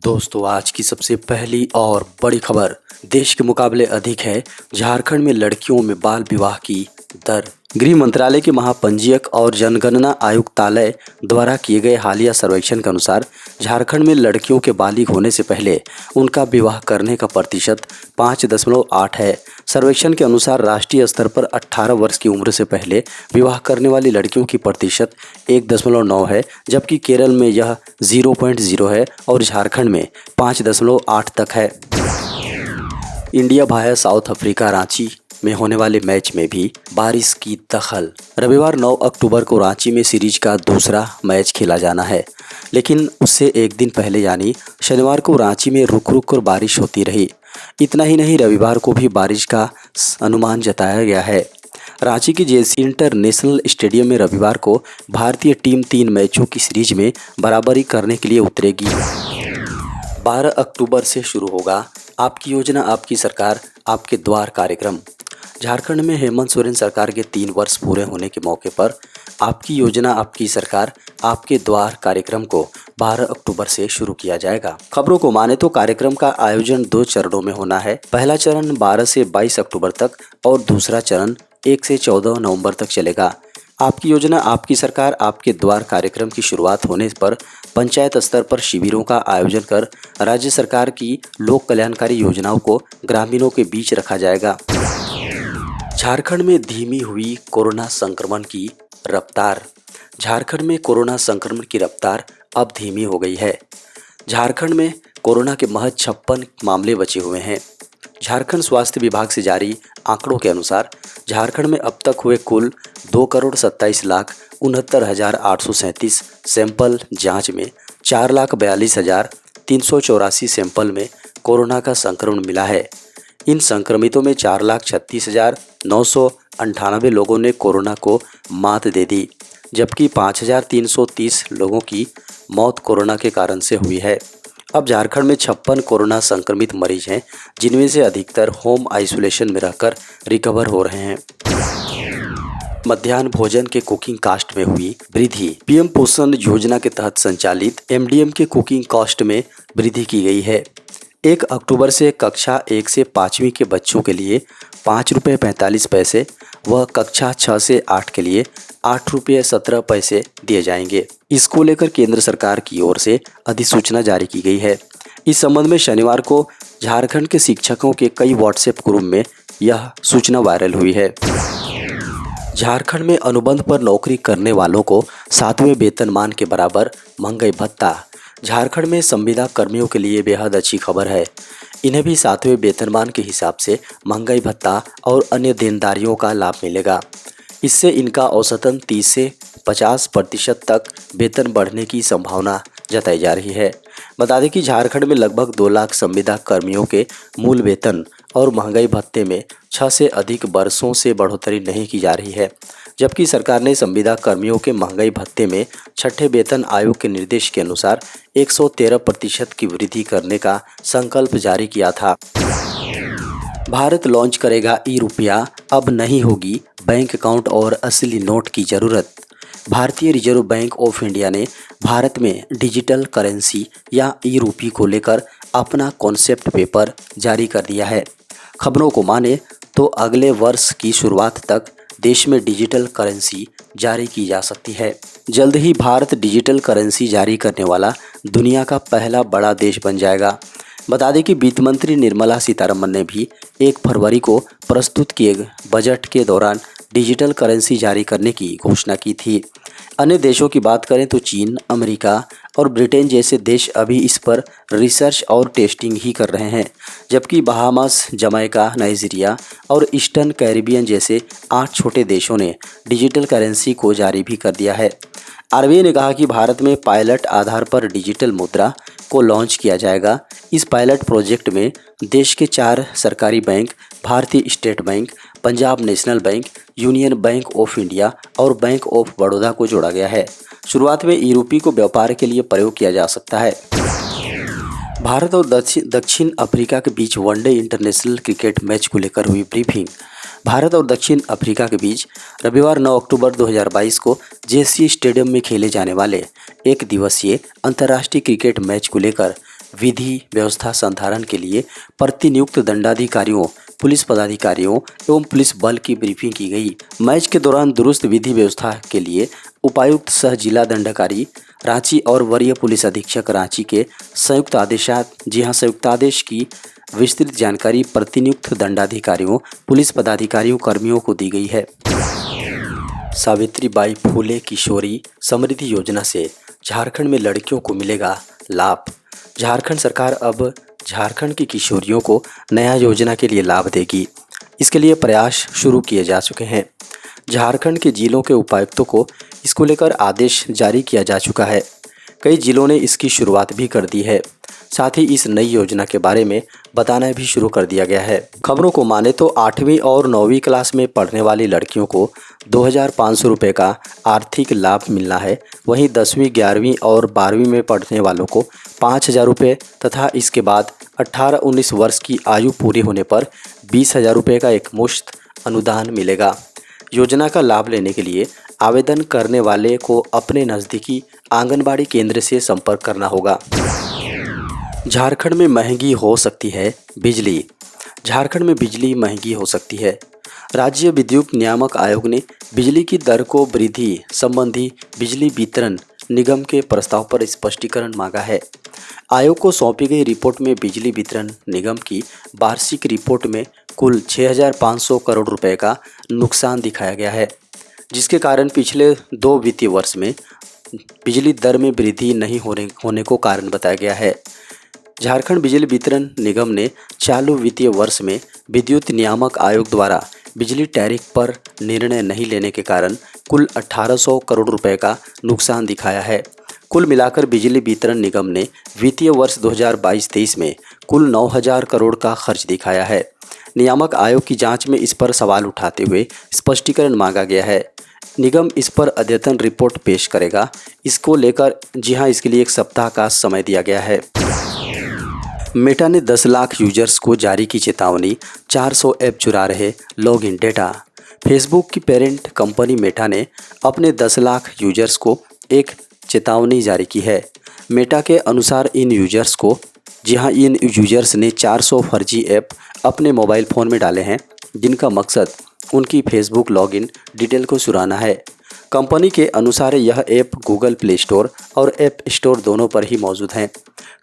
दोस्तों आज की सबसे पहली और बड़ी खबर देश के मुकाबले अधिक है। झारखंड में लड़कियों में बाल विवाह की दर। गृह मंत्रालय के महापंजीयक और जनगणना आयुक्तालय द्वारा किए गए हालिया सर्वेक्षण के अनुसार झारखंड में लड़कियों के बालिग होने से पहले उनका विवाह करने का प्रतिशत 5.8 है। सर्वेक्षण के अनुसार राष्ट्रीय स्तर पर 18 वर्ष की उम्र से पहले विवाह करने वाली लड़कियों की प्रतिशत 1.9 है, जबकि केरल में यह 0.0 है और झारखंड में 5.8 तक है। इंडिया भाया साउथ अफ्रीका रांची में होने वाले मैच में भी बारिश की दखल। रविवार 9 अक्टूबर को रांची में सीरीज का दूसरा मैच खेला जाना है, लेकिन उससे एक दिन पहले यानी शनिवार को रांची में रुक रुक कर बारिश होती रही। इतना ही नहीं, रविवार को भी बारिश का अनुमान जताया गया है। रांची के जेसी इंटरनेशनल स्टेडियम में रविवार को भारतीय टीम 3 मैचों की सीरीज में बराबरी करने के लिए उतरेगी। 12 अक्टूबर से शुरू होगा आपकी योजना आपकी सरकार आपके द्वार कार्यक्रम। झारखंड में हेमंत सोरेन सरकार के 3 वर्ष पूरे होने के मौके पर आपकी योजना आपकी सरकार आपके द्वार कार्यक्रम को 12 अक्टूबर से शुरू किया जाएगा। खबरों को माने तो कार्यक्रम का आयोजन 2 चरणों में होना है। पहला चरण 12 से 22 अक्टूबर तक और दूसरा चरण 1 से 14 नवंबर तक चलेगा। आपकी योजना आपकी सरकार आपके द्वार कार्यक्रम की शुरुआत होने पर पंचायत स्तर पर शिविरों का आयोजन कर राज्य सरकार की लोक कल्याणकारी योजनाओं को ग्रामीणों के बीच रखा जाएगा। झारखंड में धीमी हुई कोरोना संक्रमण की रफ्तार। झारखंड में कोरोना संक्रमण की रफ्तार अब धीमी हो गई है। झारखंड में कोरोना के महज 56 मामले बचे हुए हैं। झारखंड स्वास्थ्य विभाग से जारी आंकड़ों के अनुसार झारखंड में अब तक हुए कुल 2,27,69,837 सैंपल जांच में 4,42,384 सैंपल में कोरोना का संक्रमण मिला है। इन संक्रमितों में 4,36,998 लोगों ने कोरोना को मात दे दी, जबकि 5,330 लोगों की मौत कोरोना के कारण से हुई है। अब झारखंड में 56 कोरोना संक्रमित मरीज हैं, जिनमें से अधिकतर होम आइसोलेशन में रहकर रिकवर हो रहे हैं। मध्याह्न भोजन के कुकिंग कास्ट में हुई वृद्धि। पीएम पोषण योजना के तहत संचालित एमडीएम के कुकिंग कॉस्ट में वृद्धि की गई है। 1 अक्टूबर से कक्षा 1 से 5वीं के बच्चों के लिए 5 रुपये 45 पैसे व कक्षा 6 से 8 के लिए 8 रुपये 17 पैसे दिए जाएंगे। इसको लेकर केंद्र सरकार की ओर से अधिसूचना जारी की गई है। इस संबंध में शनिवार को झारखंड के शिक्षकों के कई व्हाट्सएप ग्रुप में यह सूचना वायरल हुई है। झारखंड में अनुबंध पर नौकरी करने वालों को 7वें वेतनमान के बराबर महंगाई भत्ता। झारखंड में संविदा कर्मियों के लिए बेहद अच्छी खबर है। इन्हें भी 7वें वेतनमान के हिसाब से महंगाई भत्ता और अन्य देनदारियों का लाभ मिलेगा। इससे इनका औसतन 30 से 50% तक वेतन बढ़ने की संभावना जताई जा रही है। बता दें कि झारखंड में लगभग 2 लाख संविदा कर्मियों के मूल वेतन और महंगाई भत्ते में 6 से अधिक वर्षों से बढ़ोतरी नहीं की जा रही है, जबकि सरकार ने संविदा कर्मियों के महंगाई भत्ते में 6ठे वेतन आयोग के निर्देश के अनुसार 113% की वृद्धि करने का संकल्प जारी किया था। भारत लॉन्च करेगा ई-रुपया, अब नहीं होगी बैंक अकाउंट और असली नोट की जरूरत। भारतीय रिजर्व बैंक ऑफ इंडिया ने भारत में डिजिटल करेंसी या ई-रुपये को लेकर अपना कॉन्सेप्ट पेपर जारी कर दिया है। खबरों को माने तो अगले वर्ष की शुरुआत तक देश में डिजिटल करेंसी जारी की जा सकती है। जल्द ही भारत डिजिटल करेंसी जारी करने वाला दुनिया का पहला बड़ा देश बन जाएगा। बता दें कि वित्त मंत्री निर्मला सीतारमण ने भी 1 फरवरी को प्रस्तुत किए बजट के दौरान डिजिटल करेंसी जारी करने की घोषणा की थी। अन्य देशों की बात करें तो चीन, अमेरिका और ब्रिटेन जैसे देश अभी इस पर रिसर्च और टेस्टिंग ही कर रहे हैं, जबकि बहामास, जमैका, नाइजीरिया और ईस्टर्न कैरिबियन जैसे 8 छोटे देशों ने डिजिटल करेंसी को जारी भी कर दिया है। आरबीआई ने कहा कि भारत में पायलट आधार पर डिजिटल मुद्रा को लॉन्च किया जाएगा। इस पायलट प्रोजेक्ट में देश के 4 सरकारी बैंक, भारतीय state bank, Punjab national bank, union bank of India और बैंक ऑफ बड़ौदा को जोड़ा गया है। शुरुआत में ई-रुपये को व्यापार के लिए प्रयोग किया जा सकता है। भारत और दक्षिण अफ्रीका के बीच वनडे इंटरनेशनल क्रिकेट मैच को लेकर हुई ब्रीफिंग। भारत और दक्षिण अफ्रीका के बीच रविवार 9 अक्टूबर 2022 को जेसी स्टेडियम में खेले जाने वाले 1 दिवसीय अंतर्राष्ट्रीय क्रिकेट मैच को लेकर विधि व्यवस्था संधारण के लिए प्रतिनियुक्त दंडाधिकारियों, पुलिस पदाधिकारियों एवं पुलिस बल की ब्रीफिंग की गई। मैच के दौरान दुरुस्त विधि व्यवस्था के लिए उपायुक्त सह जिला दंडाधिकारी रांची और वरीय पुलिस अधीक्षक रांची के संयुक्त आदेश की विस्तृत जानकारी प्रतिनियुक्त दंडाधिकारियों, पुलिस पदाधिकारियों, कर्मियों को दी गई है। सावित्रीबाई फुले किशोरी समृद्धि योजना से झारखंड में लड़कियों को मिलेगा लाभ। झारखंड सरकार अब झारखंड की किशोरियों को नया योजना के लिए लाभ देगी। इसके लिए प्रयास शुरू किए जा चुके हैं। झारखंड के जिलों के उपायुक्तों को इसको लेकर आदेश जारी किया जा चुका है। कई जिलों ने इसकी शुरुआत भी कर दी है। साथ ही इस नई योजना के बारे में बताना भी शुरू कर दिया गया है। खबरों को माने तो 8वीं और 9वीं क्लास में पढ़ने वाली लड़कियों को 2500 रुपये का आर्थिक लाभ मिलना है। वहीं 10वीं, 11वीं और 12वीं में पढ़ने वालों को 5000 रुपये तथा इसके बाद 18-19 वर्ष की आयु पूरी होने पर 20,000 रुपये का एक मुश्त अनुदान मिलेगा। योजना का लाभ लेने के लिए आवेदन करने वाले को अपने नज़दीकी आंगनबाड़ी केंद्र से संपर्क करना होगा। झारखंड में महंगी हो सकती है बिजली। झारखंड में बिजली महंगी हो सकती है। राज्य विद्युत नियामक आयोग ने बिजली की दर को वृद्धि संबंधी बिजली वितरण निगम के प्रस्ताव पर स्पष्टीकरण मांगा है। आयोग को सौंपी गई रिपोर्ट में बिजली वितरण निगम की वार्षिक रिपोर्ट में कुल 6,500 करोड़ रुपए का नुकसान दिखाया गया है, जिसके कारण पिछले 2 वित्तीय वर्ष में बिजली दर में वृद्धि नहीं होने को कारण बताया गया है। झारखंड बिजली वितरण निगम ने चालू वित्तीय वर्ष में विद्युत नियामक आयोग द्वारा बिजली टैरिफ पर निर्णय नहीं लेने के कारण कुल 1800 करोड़ रुपए का नुकसान दिखाया है। कुल मिलाकर बिजली वितरण निगम ने वित्तीय वर्ष 2022-23 में कुल 9,000 करोड़ का खर्च दिखाया है। नियामक आयोग की जांच में इस पर सवाल उठाते हुए स्पष्टीकरण मांगा गया है। निगम इस पर अद्यतन रिपोर्ट पेश करेगा। इसको लेकर इसके लिए 1 सप्ताह का समय दिया गया है। मेटा ने 10 लाख यूजर्स को जारी की चेतावनी, 400 ऐप चुरा रहे लॉगिन डेटा। फेसबुक की पेरेंट कंपनी मेटा ने अपने 10 लाख यूजर्स को एक चेतावनी जारी की है। मेटा के अनुसार इन यूजर्स ने 400 फर्जी ऐप अपने मोबाइल फ़ोन में डाले हैं, जिनका मकसद उनकी फेसबुक लॉगिन डिटेल को चुराना है। कंपनी के अनुसार यह ऐप गूगल प्ले स्टोर और ऐप स्टोर दोनों पर ही मौजूद हैं।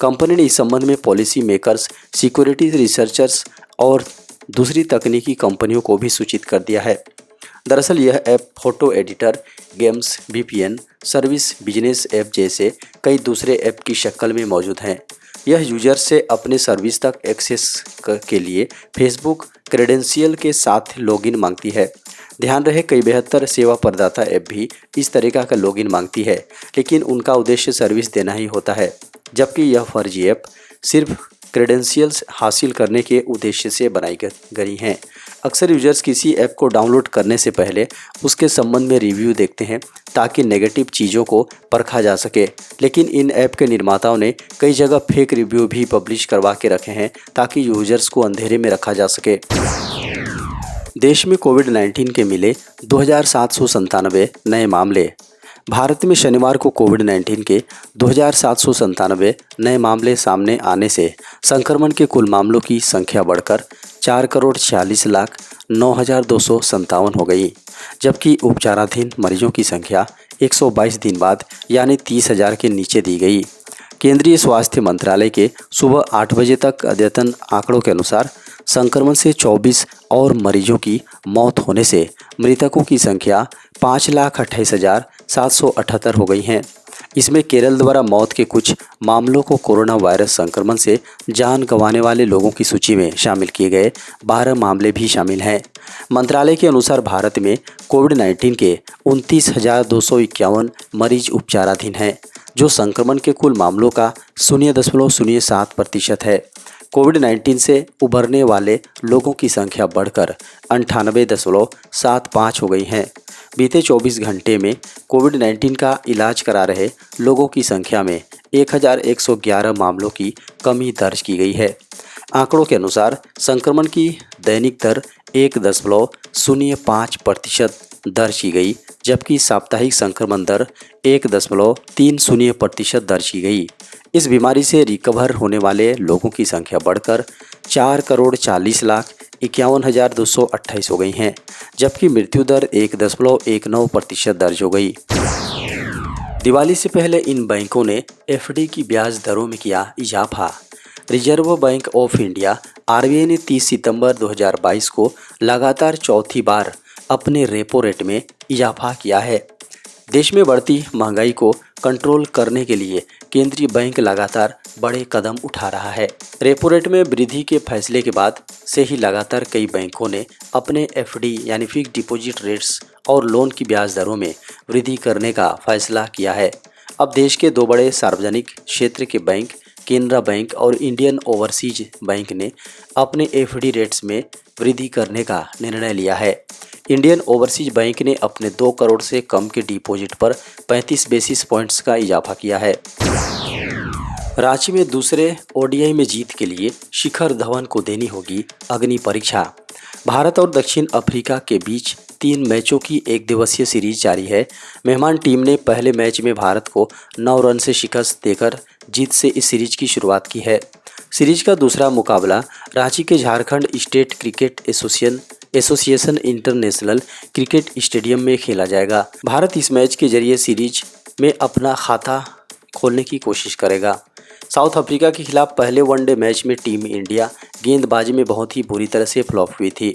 कंपनी ने इस संबंध में पॉलिसी मेकर्स, सिक्योरिटी रिसर्चर्स और दूसरी तकनीकी कंपनियों को भी सूचित कर दिया है। दरअसल यह app photo editor, games, VPN service, business app जैसे कई दूसरे ऐप की शक्ल में मौजूद हैं। यह यूजर से अपने सर्विस तक एक्सेस के लिए फेसबुक क्रेडेंशियल के साथ लॉगिन मांगती है। ध्यान रहे, कई बेहतर सेवा प्रदाता ऐप भी इस तरीका का लॉगिन मांगती है, लेकिन उनका उद्देश्य सर्विस देना ही होता है, जबकि यह फर्जी ऐप सिर्फ क्रेडेंशियल्स हासिल करने के उद्देश्य से बनाई गई हैं। अक्सर यूजर्स किसी ऐप को डाउनलोड करने से पहले उसके संबंध में रिव्यू देखते हैं ताकि नेगेटिव चीज़ों को परखा जा सके, लेकिन इन ऐप के निर्माताओं ने कई जगह फेक रिव्यू भी पब्लिश करवा के रखे हैं ताकि यूजर्स को अंधेरे में रखा जा सके। देश में कोविड-19 के मिले 2,797 नए मामले। भारत में शनिवार को कोविड-19 के 2,797 नए मामले सामने आने से संक्रमण के कुल मामलों की संख्या बढ़कर 4,46,09,257 हो गई, जबकि उपचाराधीन मरीजों की संख्या 122 दिन बाद यानी 30,000 के नीचे दी गई। केंद्रीय स्वास्थ्य मंत्रालय के सुबह 8 बजे तक अद्यतन आंकड़ों के अनुसार संक्रमण से 24 और मरीजों की मौत होने से मृतकों की संख्या 5,28,778 हो गई हैं। इसमें केरल द्वारा मौत के कुछ मामलों को कोरोना वायरस संक्रमण से जान गंवाने वाले लोगों की सूची में शामिल किए गए 12 मामले भी शामिल हैं। मंत्रालय के अनुसार भारत में कोविड-19 के 29,251 मरीज उपचाराधीन हैं, जो संक्रमण के कुल मामलों का 0.07% है। कोविड-19 से उभरने वाले लोगों की संख्या बढ़कर 98.75 हो गई है। बीते 24 घंटे में कोविड-19 का इलाज करा रहे लोगों की संख्या में 1,111 मामलों की कमी दर्ज की गई है। आंकड़ों के अनुसार संक्रमण की दैनिक दर 1.05% दर्ज की गई, जबकि साप्ताहिक संक्रमण दर 1.30% दर्ज की गई। इस बीमारी से रिकवर होने वाले लोगों की संख्या बढ़कर 4,40,51,228 हो गई हैं, जबकि मृत्यु दर 1.19% दर्ज हो गई। दिवाली से पहले इन बैंकों ने एफडी की ब्याज दरों में किया इजाफा। Reserve bank of India RBI ने 30 सितंबर 2022 को लगातार चौथी बार अपने रेपो रेट में इजाफा किया है। देश में बढ़ती महंगाई को कंट्रोल करने के लिए केंद्रीय बैंक लगातार बड़े कदम उठा रहा है। रेपो रेट में वृद्धि के फैसले के बाद से ही लगातार कई बैंकों ने अपने एफडी यानी फिक्स्ड डिपॉजिट रेट्स और लोन की ब्याज दरों में वृद्धि करने का फैसला किया है। अब देश के दो बड़े सार्वजनिक क्षेत्र के बैंक केनरा बैंक और इंडियन ओवरसीज बैंक ने अपने एफडी रेट्स में वृद्धि करने का निर्णय लिया है। इंडियन ओवरसीज बैंक ने अपने 2 करोड़ से कम के डिपॉजिट पर 35 बेसिस पॉइंट्स का इजाफा किया है। रांची में दूसरे ओडीआई में जीत के लिए शिखर धवन को देनी होगी अग्नि परीक्षा। भारत और दक्षिण अफ्रीका के बीच 3 मैचों की एक दिवसीय सीरीज जारी है। मेहमान टीम ने पहले मैच में भारत को 9 रन से शिकस्त देकर जीत से इस सीरीज की शुरुआत की है। सीरीज का दूसरा मुकाबला रांची के Jharkhand state cricket association international cricket stadium में खेला जाएगा। भारत इस मैच के जरिए सीरीज में अपना खाता खोलने की कोशिश करेगा। साउथ अफ्रीका के खिलाफ पहले वनडे मैच में टीम इंडिया गेंदबाजी में बहुत ही बुरी तरह से फ्लॉप हुई थी।